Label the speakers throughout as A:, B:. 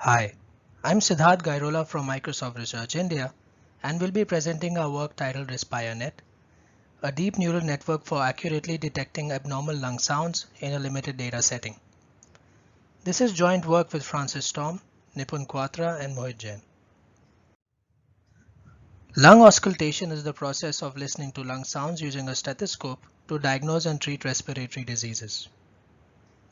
A: Hi, I'm Siddharth Gairola from Microsoft Research India and will be presenting our work titled RespireNet, a deep neural network for accurately detecting abnormal lung sounds in a limited data setting. This is joint work with Francis Storm, Nipun Quatra, and Mohit Jain. Lung auscultation is the process of listening to lung sounds using a stethoscope to diagnose and treat respiratory diseases.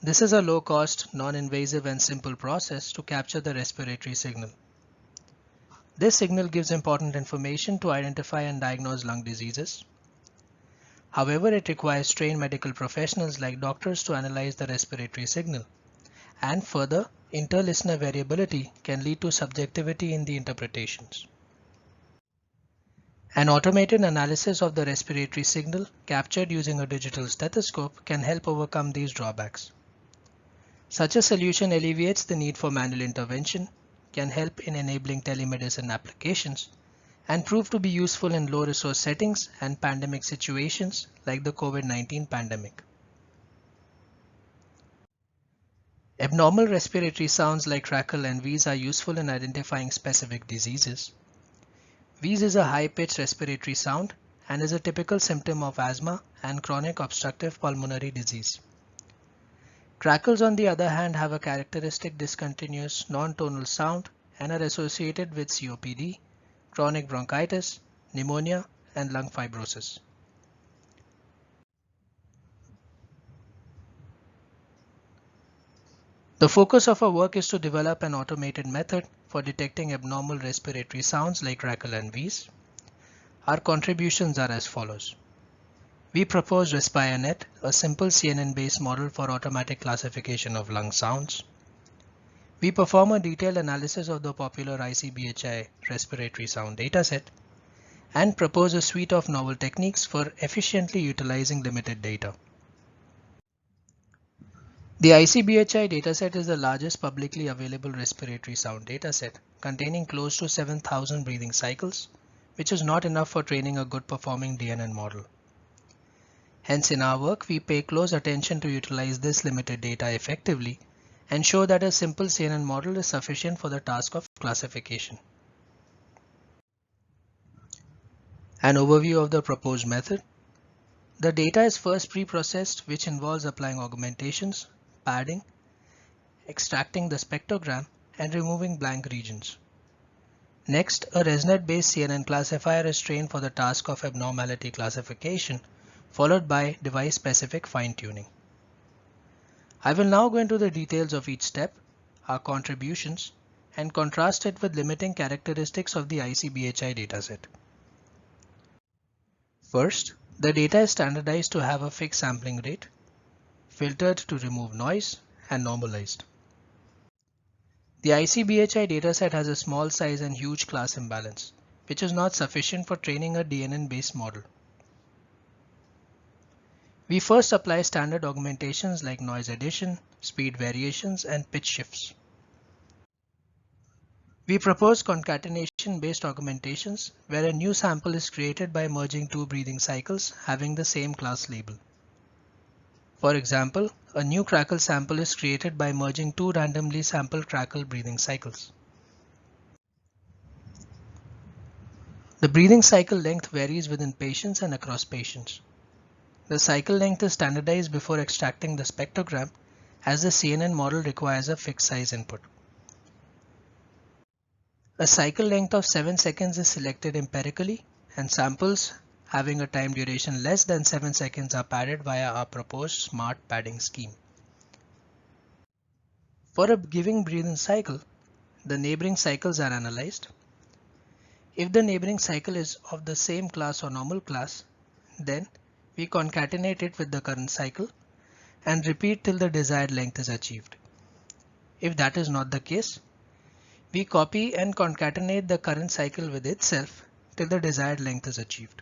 A: This is a low-cost, non-invasive and simple process to capture the respiratory signal. This signal gives important information to identify and diagnose lung diseases. However, it requires trained medical professionals like doctors to analyze the respiratory signal. And further, inter-listener variability can lead to subjectivity in the interpretations. An automated analysis of the respiratory signal captured using a digital stethoscope can help overcome these drawbacks. Such a solution alleviates the need for manual intervention, can help in enabling telemedicine applications, and prove to be useful in low-resource settings and pandemic situations like the COVID-19 pandemic. Abnormal respiratory sounds like crackle and wheeze are useful in identifying specific diseases. Wheeze is a high-pitched respiratory sound and is a typical symptom of asthma and chronic obstructive pulmonary disease. Crackles, on the other hand, have a characteristic discontinuous non-tonal sound and are associated with COPD, chronic bronchitis, pneumonia, and lung fibrosis. The focus of our work is to develop an automated method for detecting abnormal respiratory sounds like crackle and wheeze. Our contributions are as follows. We propose RespireNet, a simple CNN-based model for automatic classification of lung sounds. We perform a detailed analysis of the popular ICBHI respiratory sound dataset and propose a suite of novel techniques for efficiently utilizing limited data. The ICBHI dataset is the largest publicly available respiratory sound dataset, containing close to 7,000 breathing cycles, which is not enough for training a good performing DNN model. Hence, in our work, we pay close attention to utilize this limited data effectively and show that a simple CNN model is sufficient for the task of classification. An overview of the proposed method. The data is first pre-processed, which involves applying augmentations, padding, extracting the spectrogram, and removing blank regions. Next, a ResNet-based CNN classifier is trained for the task of abnormality classification, followed by device-specific fine-tuning. I will now go into the details of each step, our contributions, and contrast it with limiting characteristics of the ICBHI dataset. First, the data is standardized to have a fixed sampling rate, filtered to remove noise, and normalized. The ICBHI dataset has a small size and huge class imbalance, which is not sufficient for training a DNN-based model. We first apply standard augmentations like noise addition, speed variations, and pitch shifts. We propose concatenation-based augmentations, where a new sample is created by merging two breathing cycles having the same class label. For example, a new crackle sample is created by merging two randomly sampled crackle breathing cycles. The breathing cycle length varies within patients and across patients. The cycle length is standardized before extracting the spectrogram, as the CNN model requires a fixed size input. A cycle length of 7 seconds is selected empirically, and samples having a time duration less than 7 seconds are padded via our proposed smart padding scheme. For a given breathing cycle, the neighboring cycles are analyzed. If the neighboring cycle is of the same class or normal class, then we concatenate it with the current cycle and repeat till the desired length is achieved. If that is not the case, we copy and concatenate the current cycle with itself till the desired length is achieved.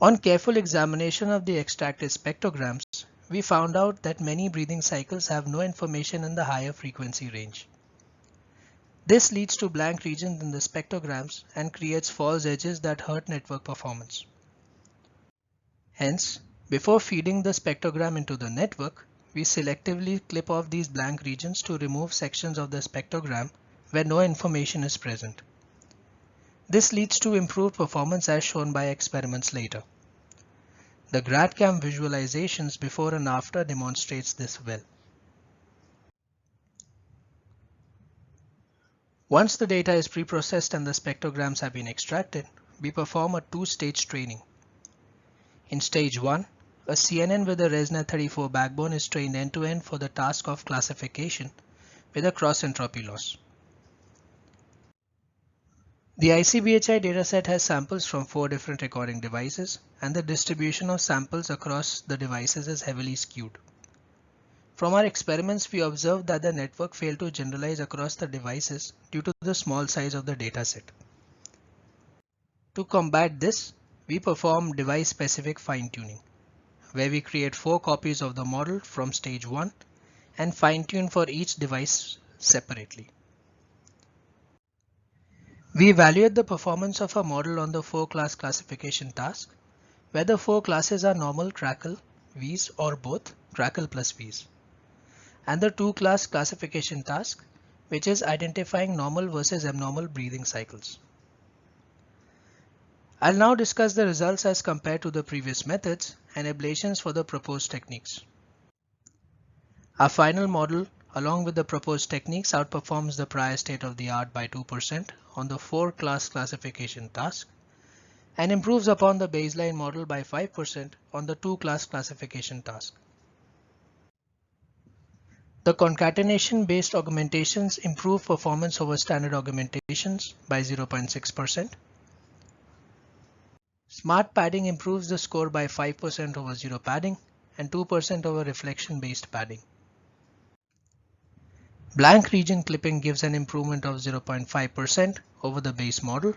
A: On careful examination of the extracted spectrograms, we found out that many breathing cycles have no information in the higher frequency range. This leads to blank regions in the spectrograms and creates false edges that hurt network performance. Hence, before feeding the spectrogram into the network, we selectively clip off these blank regions to remove sections of the spectrogram where no information is present. This leads to improved performance as shown by experiments later. The GradCam visualizations before and after demonstrates this well. Once the data is pre-processed and the spectrograms have been extracted, we perform a two-stage training. In stage 1, a CNN with a ResNet34 backbone is trained end-to-end for the task of classification with a cross-entropy loss. The ICBHI dataset has samples from 4 different recording devices, and the distribution of samples across the devices is heavily skewed. From our experiments, we observed that the network failed to generalize across the devices due to the small size of the dataset. To combat this, we perform device-specific fine-tuning, where we create 4 copies of the model from stage 1 and fine-tune for each device separately. We evaluate the performance of a model on the 4-class classification task, where the 4 classes are normal, crackle, V's or both, crackle plus V's, and the 2-class classification task, which is identifying normal versus abnormal breathing cycles. I'll now discuss the results as compared to the previous methods and ablations for the proposed techniques. Our final model, along with the proposed techniques, outperforms the prior state of the art by 2% on the 4-class classification task and improves upon the baseline model by 5% on the 2-class classification task. The concatenation-based augmentations improve performance over standard augmentations by 0.6%. Smart padding improves the score by 5% over zero padding and 2% over reflection-based padding. Blank region clipping gives an improvement of 0.5% over the base model.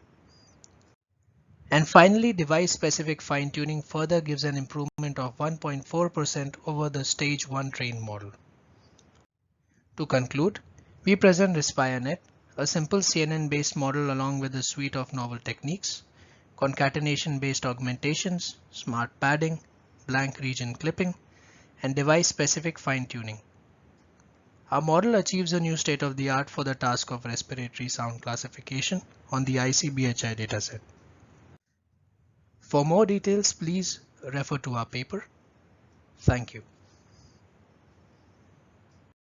A: And finally, device-specific fine-tuning further gives an improvement of 1.4% over the stage 1 trained model. To conclude, we present RespireNet, a simple CNN-based model along with a suite of novel techniques, concatenation-based augmentations, smart padding, blank region clipping, and device-specific fine-tuning. Our model achieves a new state-of-the-art for the task of respiratory sound classification on the ICBHI dataset. For more details, please refer to our paper. Thank you.